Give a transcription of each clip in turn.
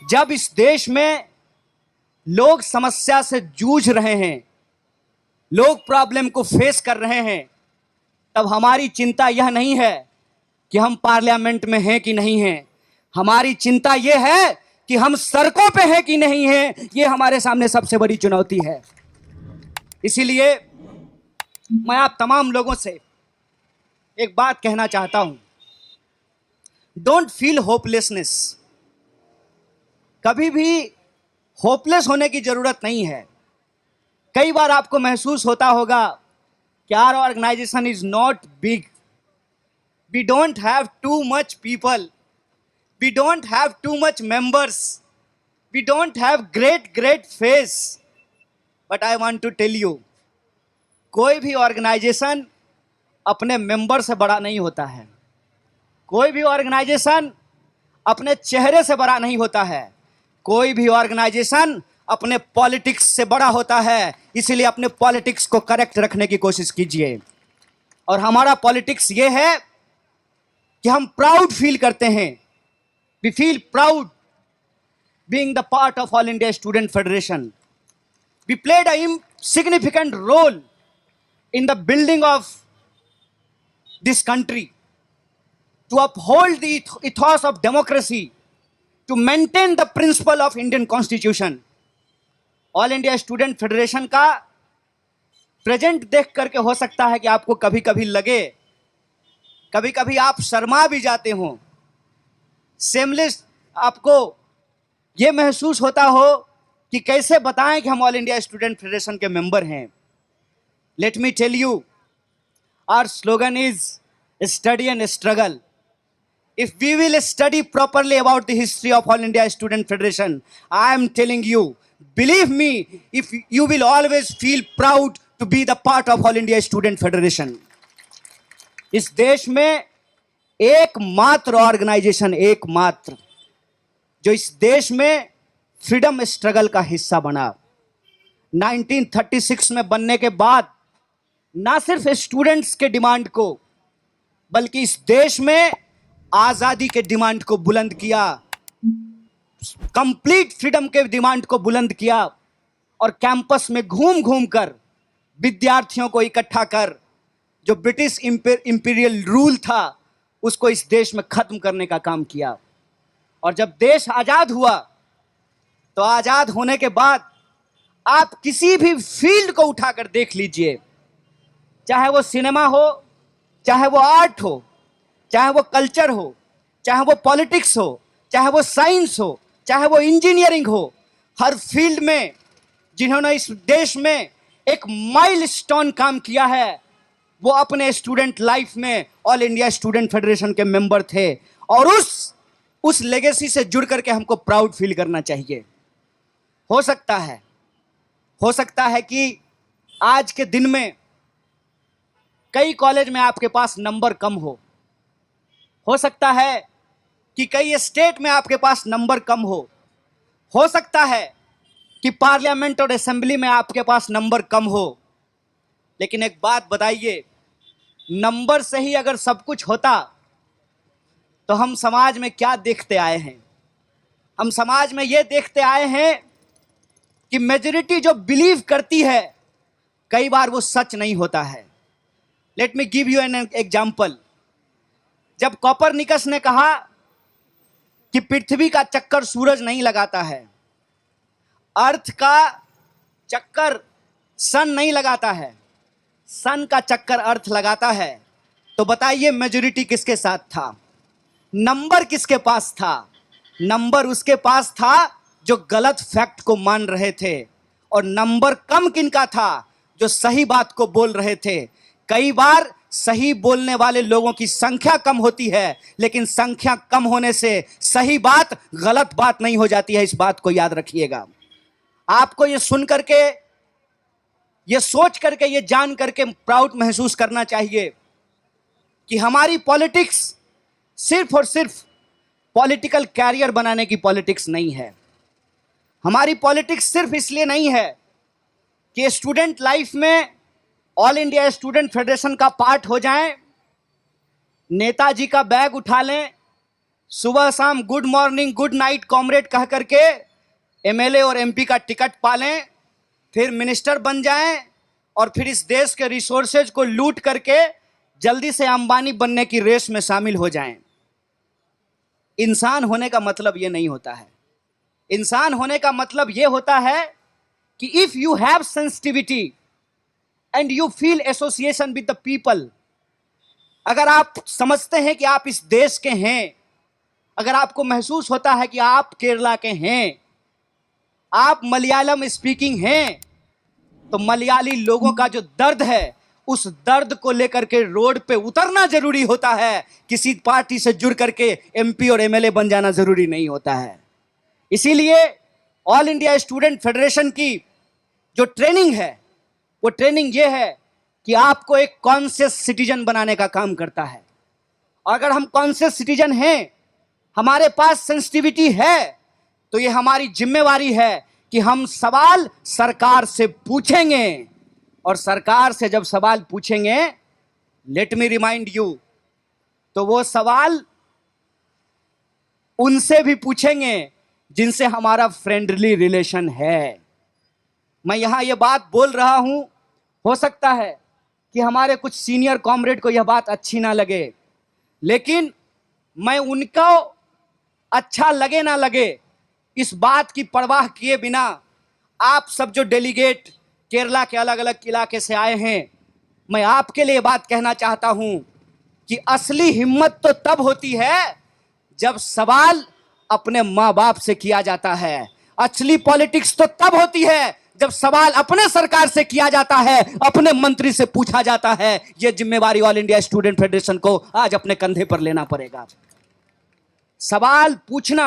जब इस देश में लोग समस्या से जूझ रहे हैं, लोग प्रॉब्लम को फेस कर रहे हैं, तब हमारी चिंता यह नहीं है कि हम पार्लियामेंट में हैं कि नहीं हैं। हमारी चिंता यह है कि हम सड़कों पे हैं कि नहीं हैं। ये हमारे सामने सबसे बड़ी चुनौती है। इसीलिए मैं आप तमाम लोगों से एक बात कहना चाहता हूं, डोंट फील होपलेसनेस। कभी भी होपलेस होने की जरूरत नहीं है। कई बार आपको महसूस होता होगा कि our organisation is not big, we don't have too much people, we don't have too much members, we don't have great face. But I want to tell you, कोई भी ऑर्गेनाइजेशन अपने मेंबर से बड़ा नहीं होता है। कोई भी ऑर्गेनाइजेशन अपने चेहरे से बड़ा नहीं होता है। कोई भी ऑर्गेनाइजेशन अपने पॉलिटिक्स से बड़ा होता है। इसीलिए अपने पॉलिटिक्स को करेक्ट रखने की कोशिश कीजिए। और हमारा पॉलिटिक्स ये है कि हम प्राउड फील करते हैं। We feel proud being the part of all India student federation. We played a significant role in the building of this country, to uphold the ethos of democracy, to maintain the principle of Indian Constitution. All India student federation का present देख करके हो सकता है कि आपको कभी कभी लगे, कभी कभी आप शर्मा भी जाते हो, सेमलेस आपको यह महसूस होता हो कि कैसे बताएं कि हम ऑल इंडिया स्टूडेंट फेडरेशन के मेंबर हैं। Let me tell you, our slogan is study and struggle. If we will study properly about the history of All India Student Federation, I am telling you, believe me, if you will always feel proud to be the part of All India Student Federation. इस देश में एकमात्र organisation, एकमात्र जो इस देश में freedom struggle का हिस्सा बना। 1936 में बनने के बाद ना सिर्फ स्टूडेंट्स के डिमांड को, बल्कि इस देश में आजादी के डिमांड को बुलंद किया, कंप्लीट फ्रीडम के डिमांड को बुलंद किया और कैंपस में घूम घूम कर विद्यार्थियों को इकट्ठा कर जो ब्रिटिश इंपीरियल रूल था उसको इस देश में खत्म करने का काम किया। और जब देश आजाद हुआ तो आजाद होने के बाद आप किसी भी फील्ड को उठाकर देख लीजिए, चाहे वो सिनेमा हो, चाहे वो आर्ट हो, चाहे वो कल्चर हो, चाहे वो पॉलिटिक्स हो, चाहे वो साइंस हो, चाहे वो इंजीनियरिंग हो, हर फील्ड में जिन्होंने इस देश में एक माइलस्टोन काम किया है वो अपने स्टूडेंट लाइफ में ऑल इंडिया स्टूडेंट फेडरेशन के मेंबर थे। और उस लेगेसी से जुड़ करके हमको प्राउड फील करना चाहिए। हो सकता है कि आज के दिन में कई कॉलेज में आपके पास नंबर कम हो सकता है कि कई स्टेट में आपके पास नंबर कम हो सकता है कि पार्लियामेंट और असेंबली में आपके पास नंबर कम हो। लेकिन एक बात बताइए, नंबर से ही अगर सब कुछ होता तो हम समाज में क्या देखते आए हैं? हम समाज में यह देखते आए हैं कि मेजॉरिटी जो बिलीव करती है कई बार वो सच नहीं होता है। Let me give you an example. जब कोपरनिकस ने कहा कि पृथ्वी का चक्कर सूरज नहीं लगाता है, अर्थ का चक्कर सन नहीं लगाता है, सन का चक्कर अर्थ लगाता है, तो बताइए मेजॉरिटी किसके साथ था? नंबर किसके पास था? नंबर उसके पास था जो गलत फैक्ट को मान रहे थे। और नंबर कम किनका था? जो सही बात को बोल रहे थे। कई बार सही बोलने वाले लोगों की संख्या कम होती है, लेकिन संख्या कम होने से सही बात गलत बात नहीं हो जाती है। इस बात को याद रखिएगा। आपको ये सुन करके, ये सोच करके, ये जान करके प्राउड महसूस करना चाहिए कि हमारी पॉलिटिक्स सिर्फ और सिर्फ पॉलिटिकल कैरियर बनाने की पॉलिटिक्स नहीं है। हमारी पॉलिटिक्स सिर्फ इसलिए नहीं है कि स्टूडेंट लाइफ में ऑल इंडिया स्टूडेंट फेडरेशन का पार्ट हो जाएं, नेताजी का बैग उठा लें, सुबह शाम good morning good night comrade कह करके एमएलए और एमपी का टिकट पालें, फिर मिनिस्टर बन जाएं और फिर इस देश के रिसोर्सेज को लूट करके जल्दी से अंबानी बनने की रेस में शामिल हो जाएं। इंसान होने का मतलब यह नहीं होता है। इंसान होने का मतलब यह होता है कि if you have sensitivity and you feel association with the people, अगर आप समझते हैं कि आप इस देश के हैं, अगर आपको महसूस होता है कि आप केरला के हैं, आप मलयालम स्पीकिंग हैं, तो मलयाली लोगों का जो दर्द है उस दर्द को लेकर के रोड पे उतरना जरूरी होता है। किसी पार्टी से जुड़ करके एमपी और एमएलए बन जाना जरूरी नहीं होता है। इसीलिए ऑल इंडिया स्टूडेंट फेडरेशन की जो ट्रेनिंग है वो ट्रेनिंग ये है कि आपको एक कॉन्शियस सिटीजन बनाने का काम करता है। और अगर हम कॉन्शियस सिटीजन हैं, हमारे पास सेंसिटिविटी है, तो ये हमारी जिम्मेवारी है कि हम सवाल सरकार से पूछेंगे। और सरकार से जब सवाल पूछेंगे, लेट मी रिमाइंड यू, तो वो सवाल उनसे भी पूछेंगे जिनसे हमारा फ्रेंडली रिलेशन है। मैं यहां यह बात बोल रहा हूं, हो सकता है कि हमारे कुछ सीनियर कॉमरेड को यह बात अच्छी ना लगे, लेकिन मैं उनको अच्छा लगे ना लगे इस बात की परवाह किए बिना आप सब जो डेलीगेट केरला के अलग अलग इलाके से आए हैं, मैं आपके लिए बात कहना चाहता हूं कि असली हिम्मत तो तब होती है जब सवाल अपने मां बाप से किया जाता है। असली पॉलिटिक्स तो तब होती है जब सवाल अपने सरकार से किया जाता है, अपने मंत्री से पूछा जाता है। यह जिम्मेवारी ऑल इंडिया स्टूडेंट फेडरेशन को आज अपने कंधे पर लेना पड़ेगा। सवाल पूछना,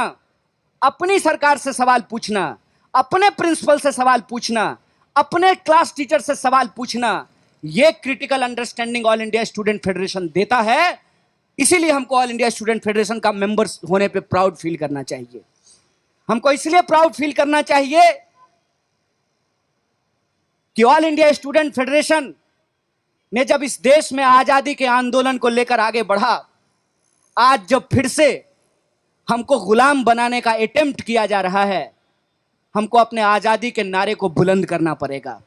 अपनी सरकार से सवाल पूछना, अपने प्रिंसिपल से सवाल पूछना, अपने क्लास टीचर से सवाल पूछना, यह critical understanding all India student federation देता है। इसीलिए हमको ऑल इंडिया स्टूडेंट फेडरेशन का मेंबर्स होने पे प्राउड फील करना चाहिए। हमको इसलिए प्राउड फील करना चाहिए कि ऑल इंडिया स्टूडेंट फेडरेशन ने जब इस देश में आजादी के आंदोलन को लेकर आगे बढ़ा, आज जब फिर से हमको गुलाम बनाने का अटेम्प्ट किया जा रहा है, हमको अपने आजादी के नारे को बुलंद करना पड़ेगा।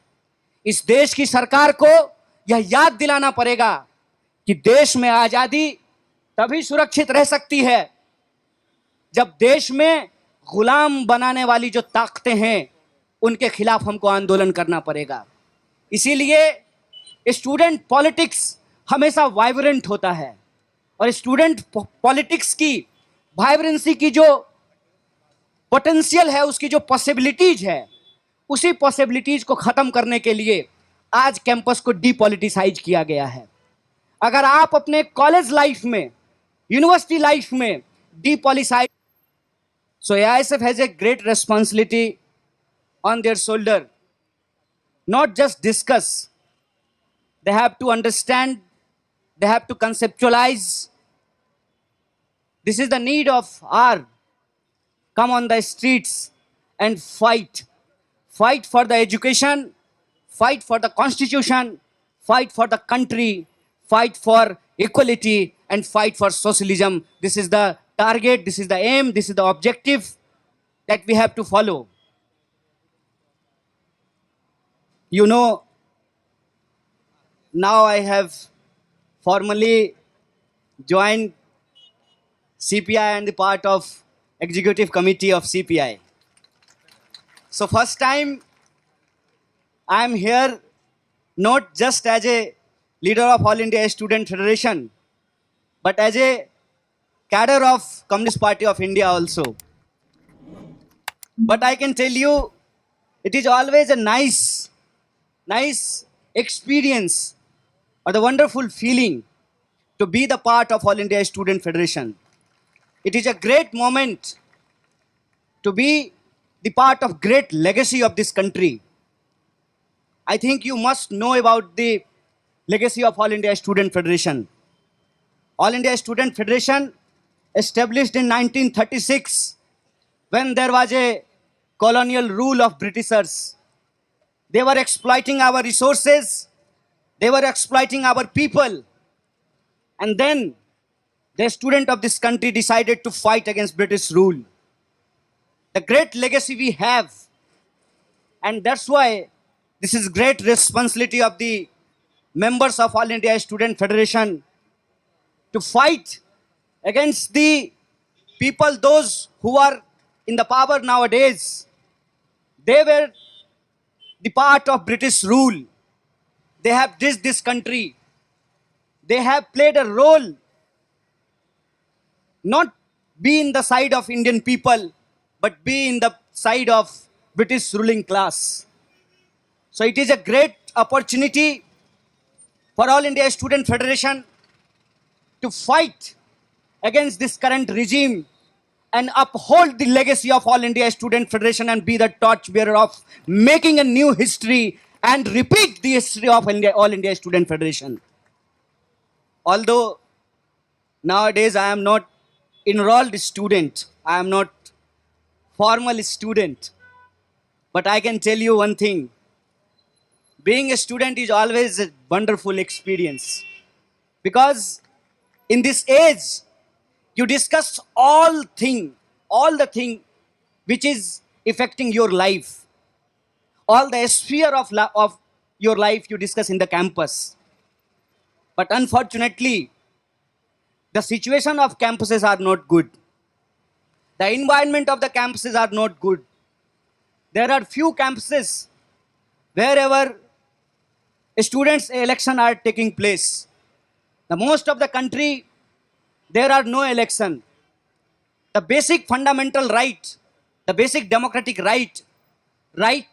इस देश की सरकार को यह याद दिलाना पड़ेगा कि देश में आजादी तभी सुरक्षित रह सकती है जब देश में गुलाम बनाने वाली जो ताकतें हैं उनके खिलाफ हमको आंदोलन करना पड़ेगा। इसीलिए स्टूडेंट पॉलिटिक्स हमेशा वाइब्रेंट होता है और स्टूडेंट पॉलिटिक्स की वाइब्रेंसी की जो पोटेंशियल है, उसकी जो पॉसिबिलिटीज है, उसी पॉसिबिलिटीज को खत्म करने के लिए आज कैंपस को डीपॉलिटिसाइज किया गया है। अगर आप अपने कॉलेज लाइफ में, यूनिवर्सिटी लाइफ में डीपॉलिसाइज, सो AISF has a great responsibility on their shoulder, not just discuss, they have to understand, they have to conceptualize. This is the need of our come on the streets and fight for the education, fight for the constitution, fight for the country, fight for equality, and fight for socialism. This is the target, this is the aim, this is the objective that we have to follow. You know, now I have formally joined CPI and the part of executive committee of CPI. So first time I am here not just as a leader of All India Student Federation, but as a cadre of Communist Party of India also. But I can tell you, it is always a nice experience or the wonderful feeling to be the part of All India Student Federation. It is a great moment to be the part of great legacy of this country. I think you must know about the legacy of All India Student Federation. All India Student Federation established in 1936 when there was a colonial rule of Britishers. They were exploiting our resources, they were exploiting our people. And then the student of this country decided to fight against British rule. The great legacy we have, and that's why this is great responsibility of the members of All India Student Federation to fight against the people, those who are in the power nowadays. They were the part of British rule. They have dished this country. They have played a role, not be in the side of Indian people, but be in the side of British ruling class. So it is a great opportunity for All India Student Federation to fight against this current regime and uphold the legacy of All India Student Federation and be the torchbearer of making a new history and repeat the history of All India Student Federation. Although nowadays I am not enrolled student, I am not formal student, but I can tell you one thing. Being a student is always a wonderful experience, because in this age you discuss all the thing which is affecting your life, all the sphere of your life you discuss in the campus. But unfortunately, the situation of campuses are not good. The environment of the campuses are not good. There are few campuses wherever students' election are taking place. The most of the country, there are no election. The basic fundamental right, the basic democratic right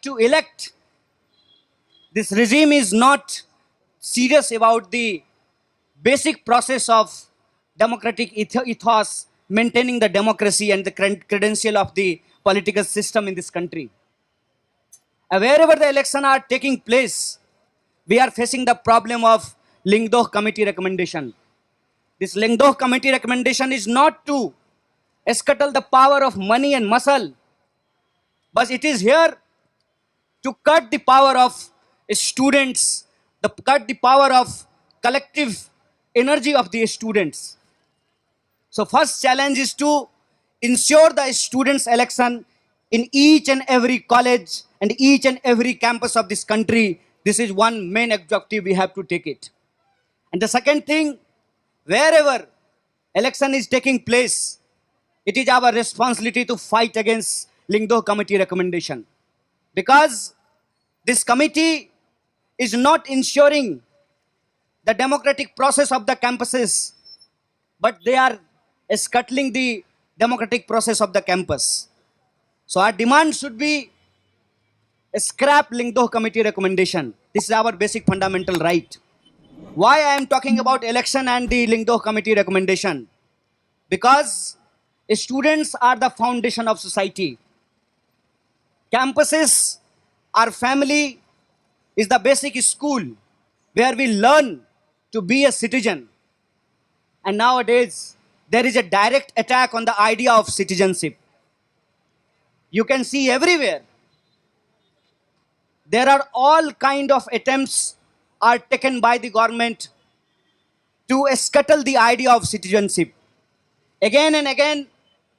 to elect, this regime is not serious about the basic process of democratic ethos, maintaining the democracy and the credential of the political system in this country. Wherever the elections are taking place, we are facing the problem of Lingdoh committee recommendation. This Lingdoh committee recommendation is not to scuttle the power of money and muscle, but it is here to cut the power of students, cut the power of collective energy of the students. So first challenge is to ensure the students' election in each and every college and each and every campus of this country. This is one main objective we have to take it. And the second thing, wherever election is taking place, it is our responsibility to fight against Lingdoh committee recommendation. Because this committee is not ensuring the democratic process of the campuses, but they are scuttling the democratic process of the campus. So our demand should be scrap Lingdoh committee recommendation. This is our basic fundamental right. Why I am talking about election and the Lingdoh committee recommendation? Because students are the foundation of society. Campuses, our family, is the basic school where we learn to be a citizen. And nowadays, there is a direct attack on the idea of citizenship. You can see everywhere. There are all kind of attempts are taken by the government to scuttle the idea of citizenship. Again and again,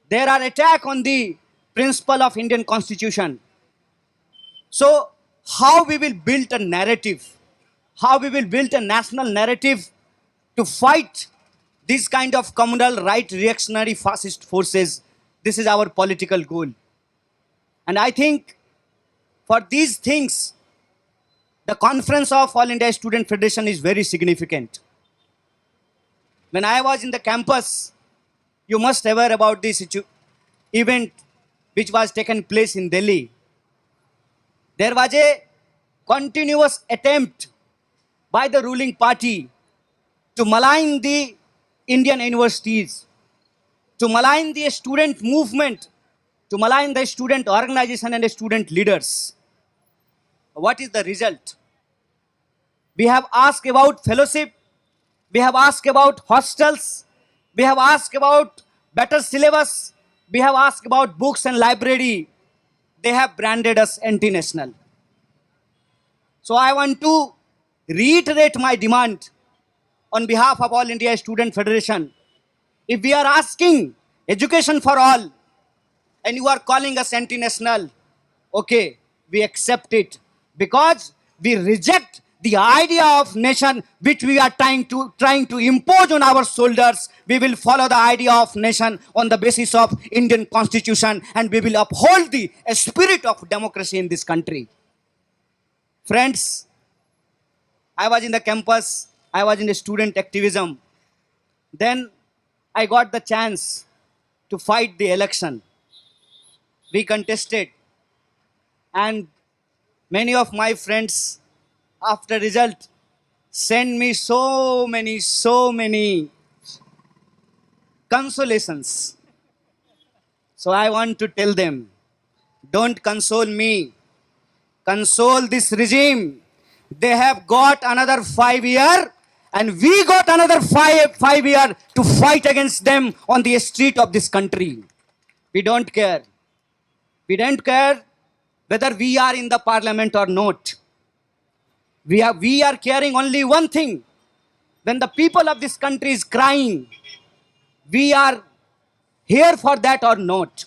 there are attacks on the principle of Indian Constitution. So, how we will build a narrative? How we will build a national narrative to fight this kind of communal right reactionary fascist forces? This is our political goal. And I think for these things, the conference of All India Student Federation is very significant. When I was in the campus, you must aware about this event which was taken place in Delhi. There was a continuous attempt by the ruling party to malign the Indian universities, to malign the student movement, to malign the student organization and the student leaders. What is the result? We have asked about fellowship, we have asked about hostels, we have asked about better syllabus, we have asked about books and library. They have branded us anti-national. So I want to reiterate my demand on behalf of All India Student Federation. If we are asking education for all and you are calling us anti-national, okay, we accept it because we reject the idea of nation which we are trying to impose on our shoulders. We will follow the idea of nation on the basis of Indian constitution, and we will uphold the spirit of democracy in this country. Friends, I was in the campus, I was in the student activism. Then I got the chance to fight the election. We contested, and many of my friends after result send me so many consolations. So I want to tell them, don't console me, console this regime. They have got another 5 years, and we got another five years to fight against them on the street of this country. We don't care. We don't care whether we are in the parliament or not. We are caring only one thing. When the people of this country is crying, we are here for that or not.